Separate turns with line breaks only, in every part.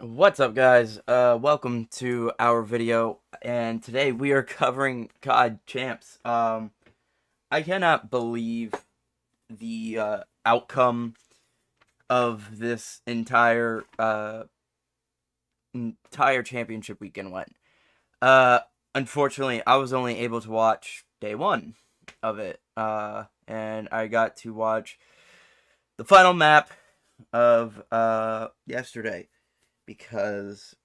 What's up, guys? Welcome to our video, and today we are covering Cod Champs. I cannot believe the outcome of this entire championship weekend went. Uh, Unfortunately, I was only able to watch day one of it, and I got to watch the final map of yesterday because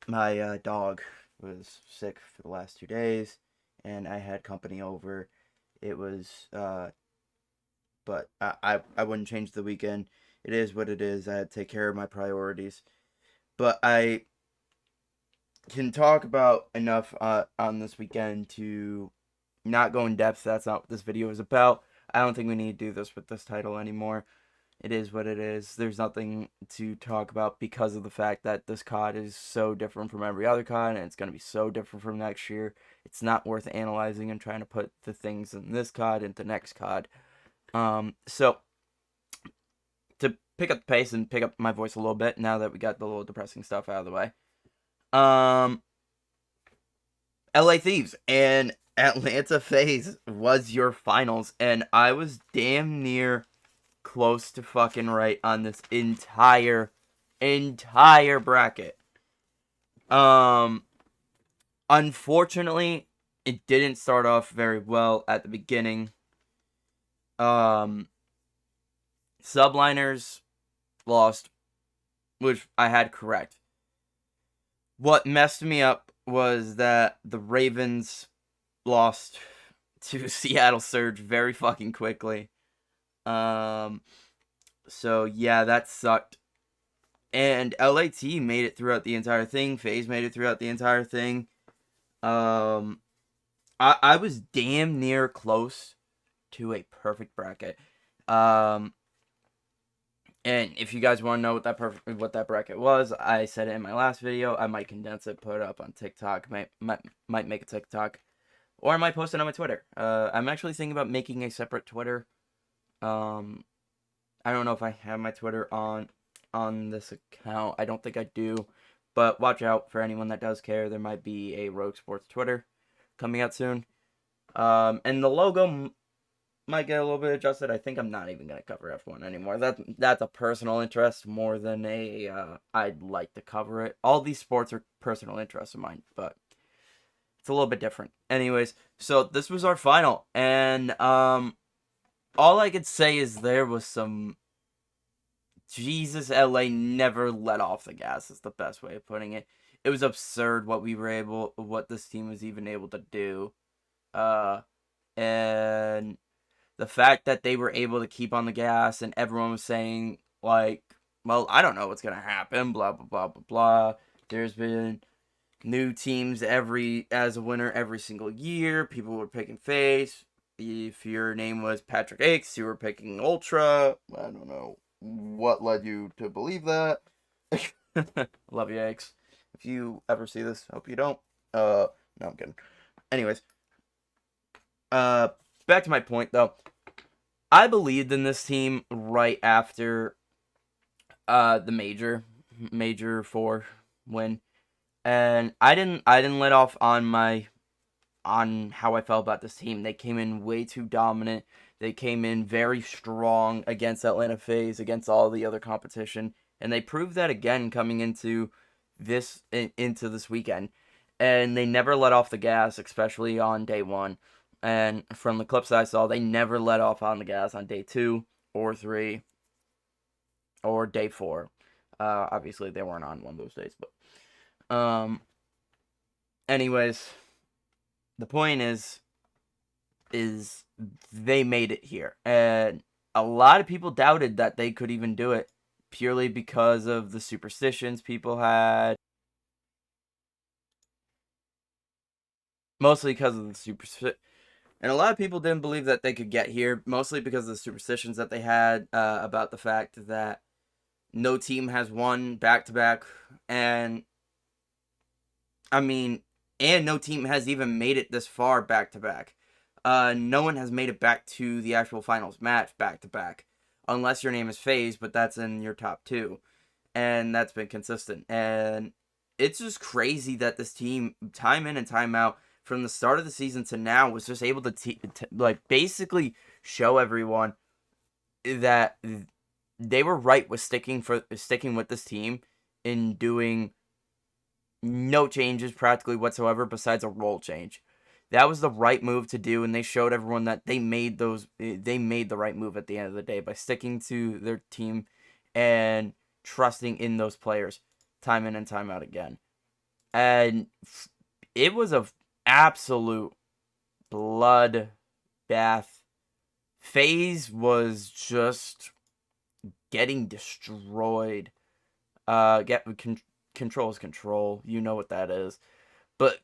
my dog was sick for the last 2 days, and I had company over. It was, but I wouldn't change the weekend. It is what it is. I had to take care of my priorities. But I can talk about enough on this weekend to not go in depth. That's not what this video is about. I don't think we need to do this with this title anymore. It is what it is. There's nothing to talk about because of the fact that this COD is so different from every other COD, and it's going to be so different from next year. It's not worth analyzing and trying to put the things in this COD into next COD. So to pick up the pace and pick up my voice a little bit now that we got the little depressing stuff out of the way. LA Thieves and Atlanta FaZe was your finals, and I was damn near close to fucking right on this entire bracket. Unfortunately, it didn't start off very well at the beginning. Subliners lost, which I had correct. What messed me up was that the Ravens lost to Seattle Surge very fucking quickly. So yeah, that sucked. And LAT made it throughout the entire thing. FaZe made it throughout the entire thing. I was damn near close to a perfect bracket. And if you guys want to know what that bracket was, I said it in my last video. I might condense it, put it up on TikTok, might make a TikTok, or I might post it on my Twitter. I'm actually thinking about making a separate Twitter. I don't know if I have my Twitter on this account. I don't think I do, but watch out for anyone that does care. There might be a Rogue Sports Twitter coming out soon. And the logo might get a little bit adjusted. I think I'm not even gonna cover F1 anymore. That's a personal interest more than a I'd like to cover it. All these sports are personal interests of mine, but it's a little bit different. Anyways, so this was our final, and all I could say is there was some Jesus. LA never let off the gas is the best way of putting it. It was absurd what this team was even able to do. And the fact that they were able to keep on the gas and everyone was saying, like, well, I don't know what's going to happen, blah, blah, blah, blah, blah. There's been new teams as a winner every single year. People were picking FaZe. If your name was Patrick Akes, you were picking Ultra. I don't know what led you to believe that. Love you, Akes. If you ever see this, hope you don't. No, I'm kidding. Anyways, back to my point though. I believed in this team right after the major 4 win, and I didn't let off on how I felt about this team. They came in way too dominant. They came in very strong against Atlanta FaZe, against all the other competition, and they proved that again coming into this weekend. And they never let off the gas, especially on day 1. And from the clips I saw, they never let off on the gas on day 2 or 3 or day 4. Obviously, they weren't on one of those days, but anyways, the point is they made it here, and a lot of people doubted that they could even do it purely because of the superstitions people had. Mostly because of the superstition. And a lot of people didn't believe that they could get here, mostly because of the superstitions that they had about the fact that no team has won back-to-back, and no team has even made it this far back-to-back. No one has made it back to the actual finals match back-to-back, unless your name is FaZe, but that's in your top 2. and that's been consistent. And it's just crazy that this team, time in and time out, from the start of the season to now, was just able to like basically show everyone that they were right with sticking with this team in doing no changes practically whatsoever besides a role change. That was the right move to do, and they showed everyone that they made the right move at the end of the day by sticking to their team and trusting in those players time in and time out again. And it was a absolute blood bath. FaZe was just getting destroyed. Control is control. You know what that is. But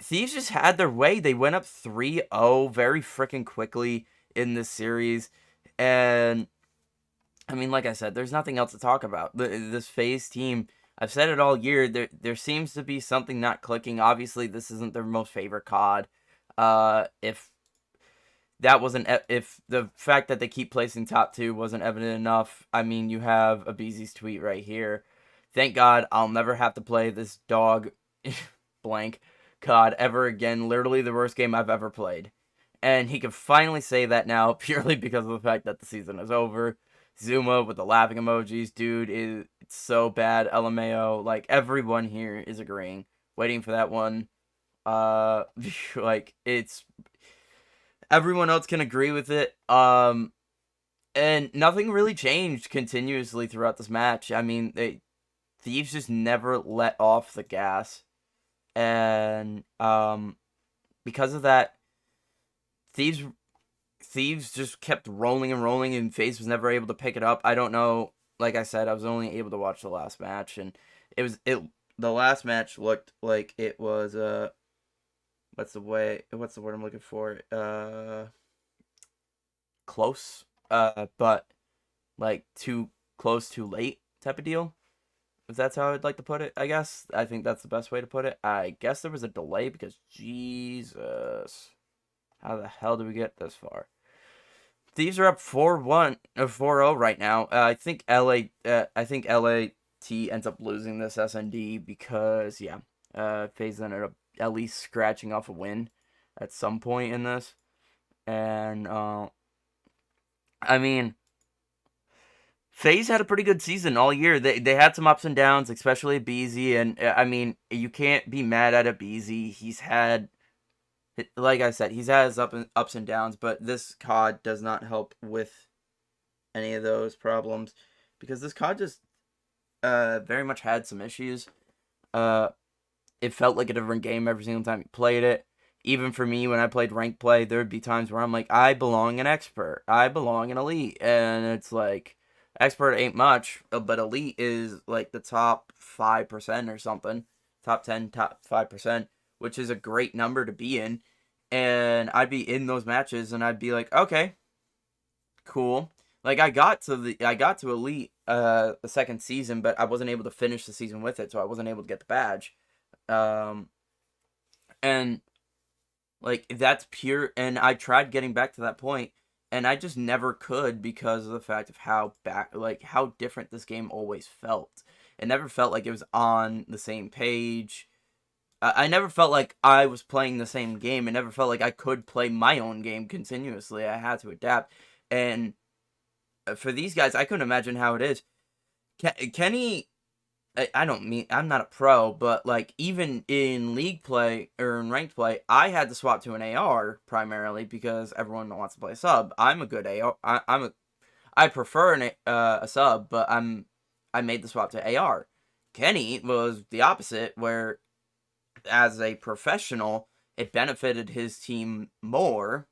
Thieves just had their way. They went up 3-0 very freaking quickly in this series. And, I mean, like I said, there's nothing else to talk about. This FaZe team, I've said it all year, there seems to be something not clicking. Obviously, this isn't their most favorite COD. If the fact that they keep placing top 2 wasn't evident enough, I mean, you have Abizi's tweet right here. Thank God I'll never have to play this dog blank COD ever again. Literally the worst game I've ever played. And he can finally say that now purely because of the fact that the season is over. Zuma with the laughing emojis. Dude, it's so bad. LMAO. Like, everyone here is agreeing. Waiting for that one. Like, it's... Everyone else can agree with it. And nothing really changed continuously throughout this match. I mean, Thieves just never let off the gas. And because of that, Thieves just kept rolling and rolling, and FaZe was never able to pick it up. I don't know. Like I said, I was only able to watch the last match, and the last match looked like it was what's the word I'm looking for? Close. But like too close, too late type of deal. If that's how I'd like to put it, I guess. I think that's the best way to put it. I guess there was a delay because Jesus. How the hell did we get this far? Thieves are up 4-1 or 4-0 right now. I think LAT ends up losing this SND because FaZe ended up at least scratching off a win at some point in this. And I mean, FaZe had a pretty good season all year. They had some ups and downs, especially BZ, and I mean, you can't be mad at a BZ. He's had, like I said, he's had his ups and downs, but this COD does not help with any of those problems because this COD just very much had some issues. It felt like a different game every single time you played it. Even for me, when I played ranked play, there would be times where I'm like, I belong in expert, I belong in elite, and it's like, expert ain't much, but elite is like the top 5% or something. Top 10, top 5%, which is a great number to be in. And I'd be in those matches and I'd be like, okay, cool. Like I got to elite the second season, but I wasn't able to finish the season with it, so I wasn't able to get the badge. And like that's pure, and I tried getting back to that point, and I just never could because of the fact of how different this game always felt. It never felt like it was on the same page. I never felt like I was playing the same game. It never felt like I could play my own game continuously. I had to adapt. And for these guys, I couldn't imagine how it is. Kenny, I'm not a pro, but like even in league play or in ranked play, I had to swap to an AR primarily because everyone wants to play a sub. I'm a good AR. I prefer a sub, but I made the swap to AR. Kenny was the opposite, where as a professional, it benefited his team more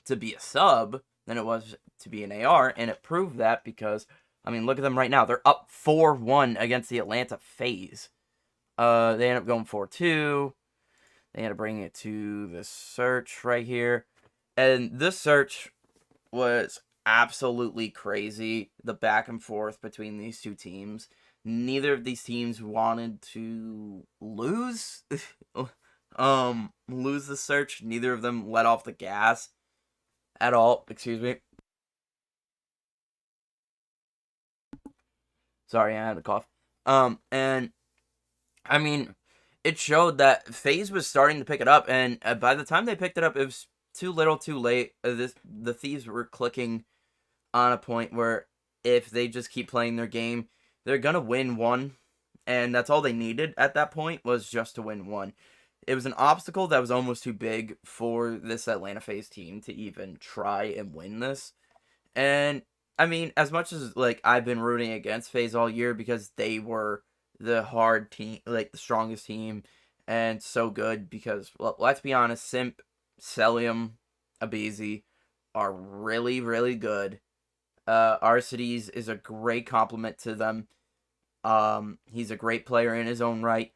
to be a sub than it was to be an AR, and it proved that because, I mean, look at them right now. They're up 4-1 against the Atlanta FaZe. They end up going 4-2. They end up bringing it to the search right here. And this search was absolutely crazy, the back and forth between these two teams. Neither of these teams wanted to lose lose the search. Neither of them let off the gas at all. Excuse me. Sorry, I had a cough. And I mean, it showed that FaZe was starting to pick it up, and by the time they picked it up, it was too little, too late. The Thieves were clicking on a point where if they just keep playing their game, they're gonna win one, and that's all they needed at that point was just to win one. It was an obstacle that was almost too big for this Atlanta FaZe team to even try and win this. And I mean, as much as like I've been rooting against FaZe all year because they were the hard team, like the strongest team, and so good because well, let's be honest, Simp, Celium, Abizi are really, really good. Arcides is a great compliment to them. He's a great player in his own right,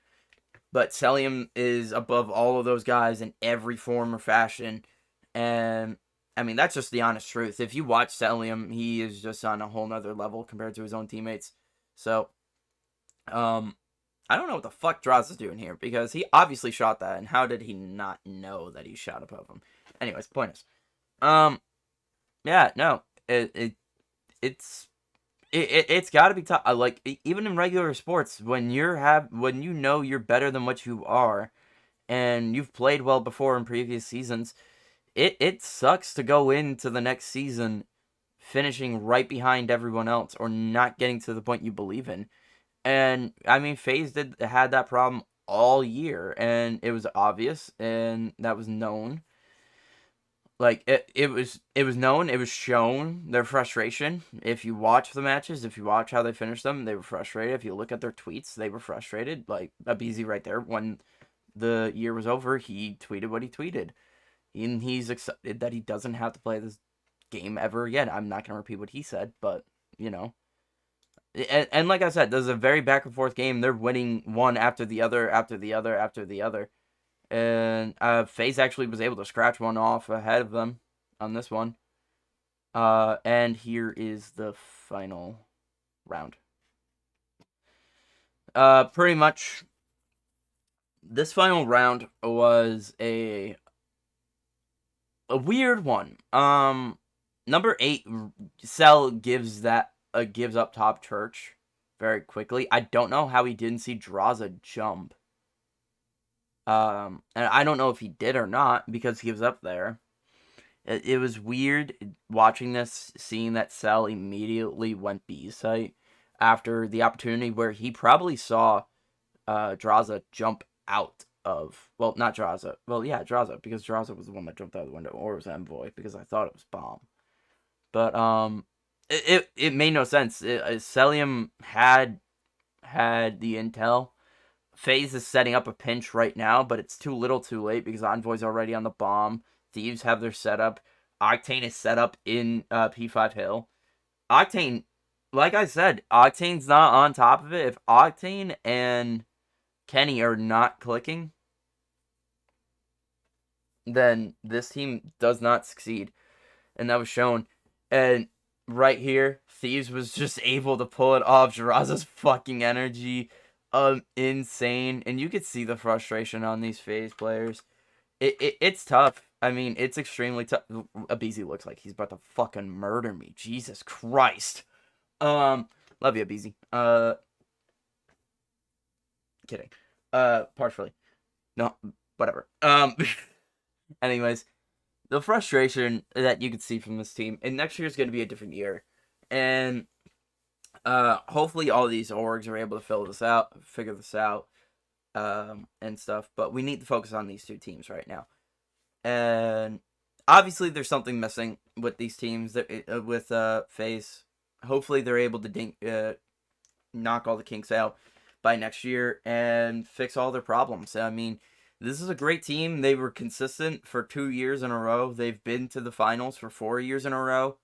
but Celium is above all of those guys in every form or fashion, and I mean that's just the honest truth. If you watch Celium, he is just on a whole nother level compared to his own teammates. So, um, I don't know what the fuck Droz is doing here because he obviously shot that, and how did he not know that he shot above him? Anyways, point is, um, yeah, no, it's it's got to be tough. Like even in regular sports, when when you know you're better than what you are, and you've played well before in previous seasons, it sucks to go into the next season finishing right behind everyone else or not getting to the point you believe in. And I mean, FaZe had that problem all year, and it was obvious, and that was known. Like it was known, it was shown their frustration. If you watch the matches, if you watch how they finished them, they were frustrated. If you look at their tweets, they were frustrated. Like Abizi right there, when the year was over, he tweeted what he tweeted, and he's excited that he doesn't have to play this game ever again. I'm not gonna repeat what he said, but you know, and like I said, there's a very back and forth game. They're winning one after the other, after the other, after the other. And FaZe actually was able to scratch one off ahead of them on this one. And here is the final round. Pretty much, this final round was a weird one. Number 8, Cell gives up top church very quickly. I don't know how he didn't see Draza jump. And I don't know if he did or not because he was up there. It was weird watching this, seeing that Cell immediately went B site after the opportunity where he probably saw Draza jump out of, well, not Draza. Well, yeah, Draza, because Draza was the one that jumped out of the window, or it was Envoy, because I thought it was Bomb. But it made no sense. Celium had the intel. FaZe is setting up a pinch right now, but it's too little too late because Envoy's already on the bomb. Thieves have their setup. Octane is set up in P5 Hill. Octane, like I said, Octane's not on top of it. If Octane and Kenny are not clicking, then this team does not succeed. And that was shown. And right here, Thieves was just able to pull it off. Jiraza's fucking energy, insane. And you could see the frustration on these FaZe players. It's tough. I mean, it's extremely tough. Abizi looks like he's about to fucking murder me. Jesus Christ. Love you, Abizi. Kidding. Partially. No, whatever. Anyways, the frustration that you could see from this team, and next year is going to be a different year, and hopefully all these orgs are able to figure this out, and stuff. But we need to focus on these two teams right now, and obviously there's something missing with these teams that with FaZe. Hopefully they're able to knock all the kinks out by next year and fix all their problems. I mean, this is a great team. They were consistent for 2 years in a row. They've been to the finals for 4 years in a row.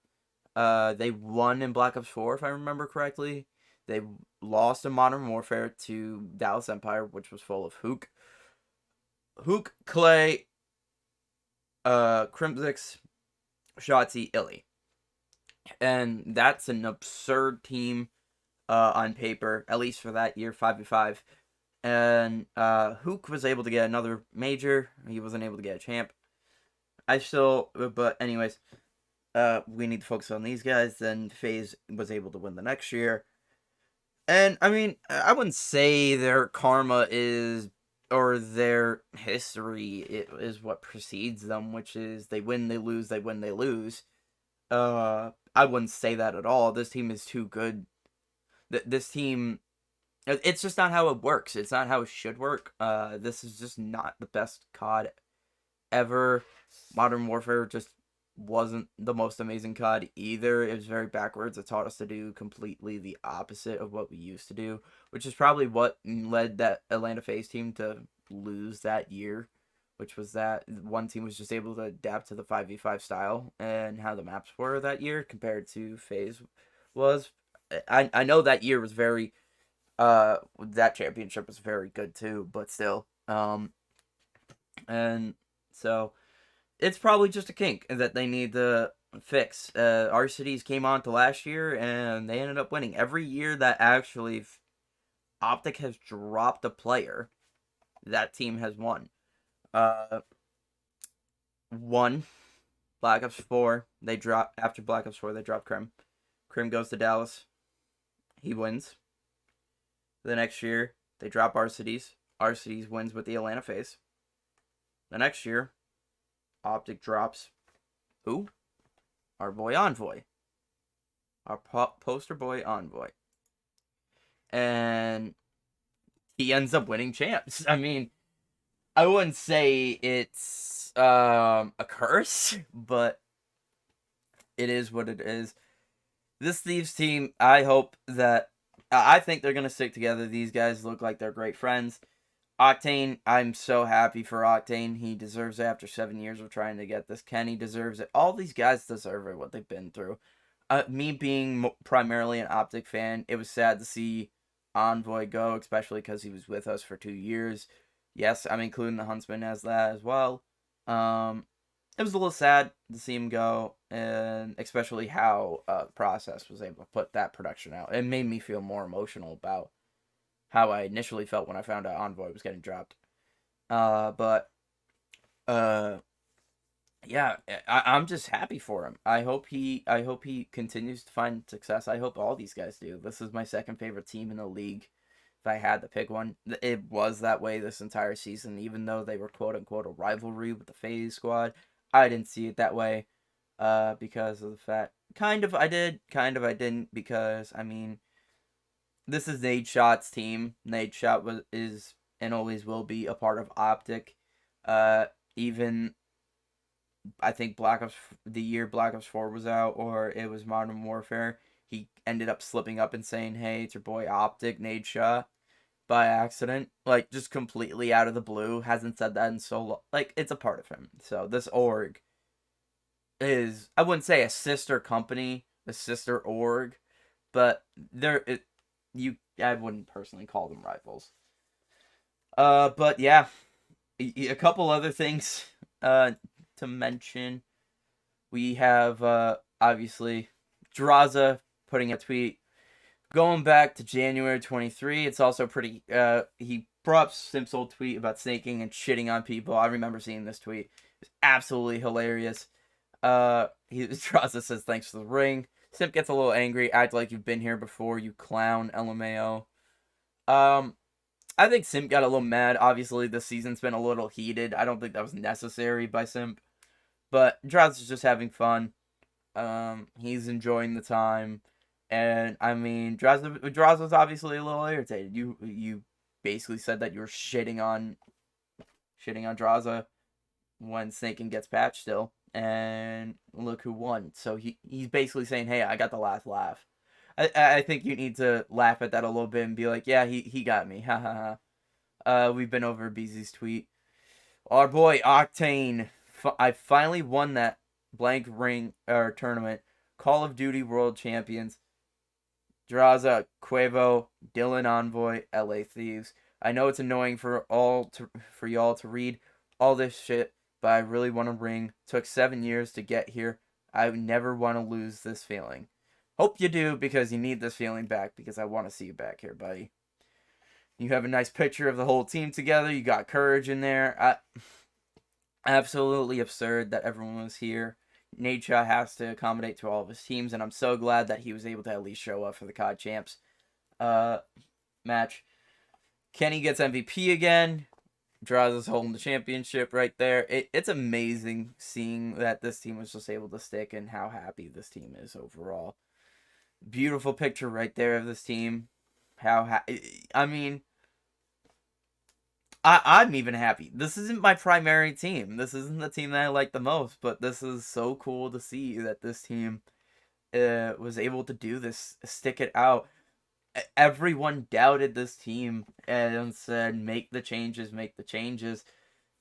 They won in Black Ops 4, if I remember correctly. They lost in Modern Warfare to Dallas Empire, which was full of Hook, Clay, Crimsix, Shotzi, Illy. And that's an absurd team on paper, at least for that year, 5v5. And Hook was able to get another major. He wasn't able to get a champ. But anyways, we need to focus on these guys. Then FaZe was able to win the next year. And I mean, I wouldn't say their karma is, or their history is what precedes them, which is they win, they lose, they win, they lose. I wouldn't say that at all. This team is too good. This team, it's just not how it works. It's not how it should work. This is just not the best COD ever. Modern Warfare just wasn't the most amazing COD either. It was very backwards. It taught us to do completely the opposite of what we used to do, which is probably what led that Atlanta FaZe team to lose that year, which was that one team was just able to adapt to the 5v5 style and how the maps were that year compared to FaZe was. I know that year was very that championship was very good too, but still. And so it's probably just a kink that they need to fix. Our cities came on to last year and they ended up winning. Every year that actually Optic has dropped a player, that team has won. Uh, one Black Ops 4, they drop after Black Ops 4, they drop Krim. Krim goes to Dallas. He wins. The next year, they drop our cities. Our cities wins with the Atlanta FaZe. The next year, Optic drops who? Our boy Envoy. Our poster boy Envoy. And he ends up winning champs. I mean, I wouldn't say it's a curse, but it is what it is. This Thieves team, I hope that I think they're gonna stick together. These guys look like they're great friends. Octane, I'm so happy for Octane. He deserves it after 7 years of trying to get this. Kenny deserves it. All these guys deserve it, what they've been through. Me being primarily an Optic fan, it was sad to see Envoy go, especially because he was with us for 2 years. Yes, I'm including the Huntsman as that as well. It was a little sad to see him go, and especially how Process was able to put that production out. It made me feel more emotional about how I initially felt when I found out Envoy was getting dropped. But yeah, I'm just happy for him. I hope he continues to find success. I hope all these guys do. This is my second favorite team in the league. If I had to pick one, it was that way this entire season. Even though they were quote unquote a rivalry with the FaZe squad, I didn't see it that way. Because of the fact, kind of I did, kind of I didn't. Because I mean, this is Nadeshot's team. Nadeshot is and always will be a part of Optic. Even I think the year Black Ops 4 was out, or it was Modern Warfare, he ended up slipping up and saying, "Hey, it's your boy Optic, Nadeshot," by accident, like just completely out of the blue. Hasn't said that in so long. Like it's a part of him. So this org is, I wouldn't say a sister company, a sister org, but I wouldn't personally call them rivals. But yeah, a couple other things to mention. We have obviously Draza putting a tweet going back to January 23. It's also pretty he brought up Simp's old tweet about snaking and shitting on people. I remember seeing this tweet. It's absolutely hilarious. Draza says thanks for the ring. Simp gets a little angry, act like you've been here before, you clown, LMAO. I think Simp got a little mad. Obviously, this season's been a little heated. I don't think that was necessary by Simp. But Draza's just having fun. He's enjoying the time. And, I mean, Draza's obviously a little irritated. You basically said that you were shitting on Draza when Snakin gets patched still. And look who won. So he's basically saying, hey, I got the last laugh. I think you need to laugh at that a little bit and be like, yeah, he got me. Ha ha ha. We've been over BZ's tweet. Our boy Octane. I finally won that blank ring or tournament. Call of Duty World Champions. Draza, Quavo, Dylan Envoy, LA Thieves. I know it's annoying for y'all to read all this shit, but I really want a ring. Took 7 years to get here. I never want to lose this feeling. Hope you do, because you need this feeling back, because I want to see you back here, buddy. You have a nice picture of the whole team together. You got Courage in there. Absolutely absurd that everyone was here. Nadeshot has to accommodate to all of his teams, and I'm so glad that he was able to at least show up for the Cod Champs. match. Kenny gets MVP again. Draws holding the championship right there. It's amazing seeing that this team was just able to stick and how happy this team is overall. Beautiful picture right there of this team. I mean, I'm even happy. This isn't my primary team. This isn't the team that I like the most, but this is so cool to see that this team was able to do this, stick it out. Everyone doubted this team and said, make the changes, make the changes.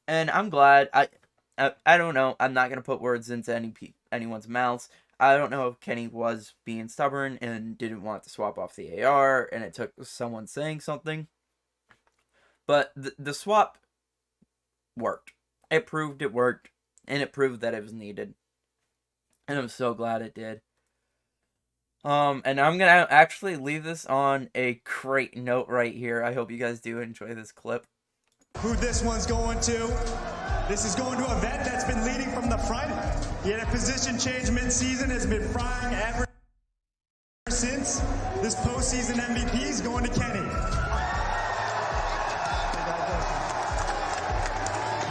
And I'm glad. I don't know. I'm not going to put words into anyone's mouths. I don't know if Kenny was being stubborn and didn't want to swap off the AR, and it took someone saying something. But the swap worked. It proved it worked, and it proved that it was needed. And I'm so glad it did. And I'm gonna actually leave this on a great note right here. I hope you guys do enjoy this clip.
Who this one's going to? This is going to a vet that's been leading from the front. He had a position change mid-season, has been frying ever since. This postseason MVP is going to Kenny.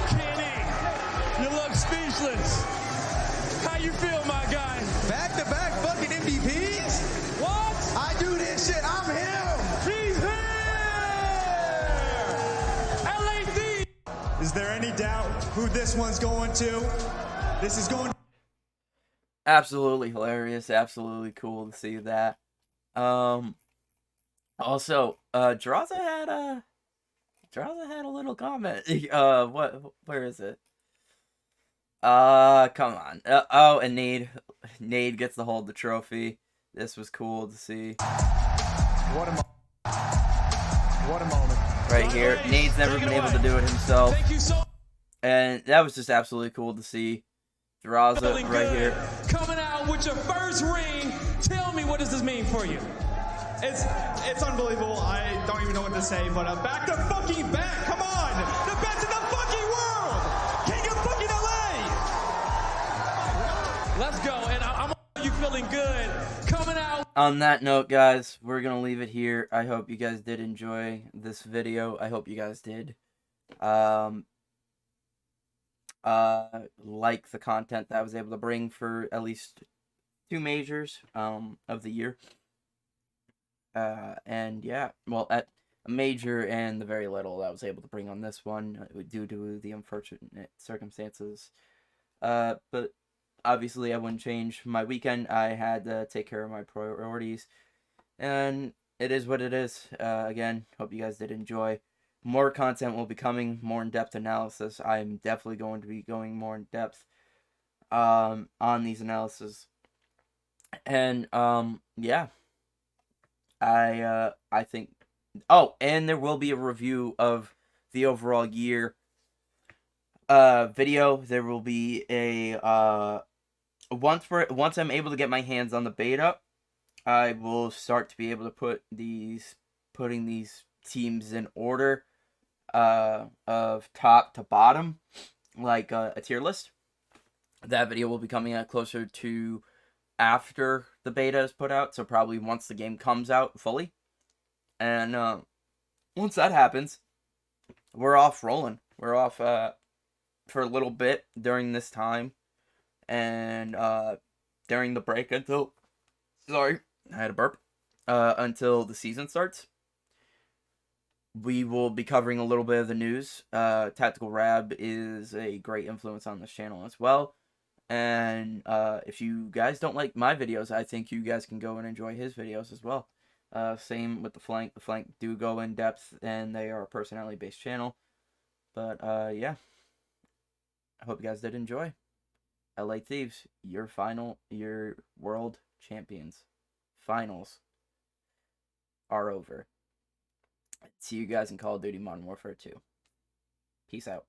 Kenny, you look speechless. How you feel, my guy?
Back-to-back fucking MVPs?
What?
I do this shit. I'm him.
He's here! LA Thieves!
Is there any doubt who this one's going to? This is going to...
Absolutely hilarious. Absolutely cool to see that. Also, Draza had a little comment. Where is it? Come on. Oh, and Nade gets to hold the trophy. This was cool to see.
What a moment.
Right here. Nade's never been able to do it himself.
Thank you so
And that was just absolutely cool to see. Draza right here.
Coming out with your first ring. Tell me, what does this mean for you?
It's unbelievable. I don't even know what to say, but I'm back to fucking back. Come on. The best in the fucking world. King of fucking LA.
Let's go. And I'm you feeling good. Coming out.
On that note, guys, we're going to leave it here. I hope you guys did enjoy this video. I hope you guys did like the content that I was able to bring for at least 2 majors of the year. And yeah, well, at a major and the very little that I was able to bring on this one due to the unfortunate circumstances. But obviously I wouldn't change my weekend. I had to take care of my priorities, and it is what it is. Again, hope you guys did enjoy. More content will be coming, more in-depth analysis. I'm definitely going to be going more in-depth on these analyses. And yeah, I think, oh, and there will be a review of the overall year video. There will be a once I'm able to get my hands on the beta, I will start to be able to putting these teams in order of top to bottom, like a tier list. That video will be coming out closer to after the beta is put out, so probably once the game comes out fully. And once that happens, we're off rolling. We're off for a little bit during this time, and during the break until, sorry, I had a burp, until the season starts. We will be covering a little bit of the news. Tactical Rab is a great influence on this channel as well. And if you guys don't like my videos, I think you guys can go and enjoy his videos as well. Same with the Flank. The Flank do go in depth, and they are a personality-based channel. But yeah, I hope you guys did enjoy. LA Thieves, your world champions. Finals are over. See you guys in Call of Duty Modern Warfare 2. Peace out.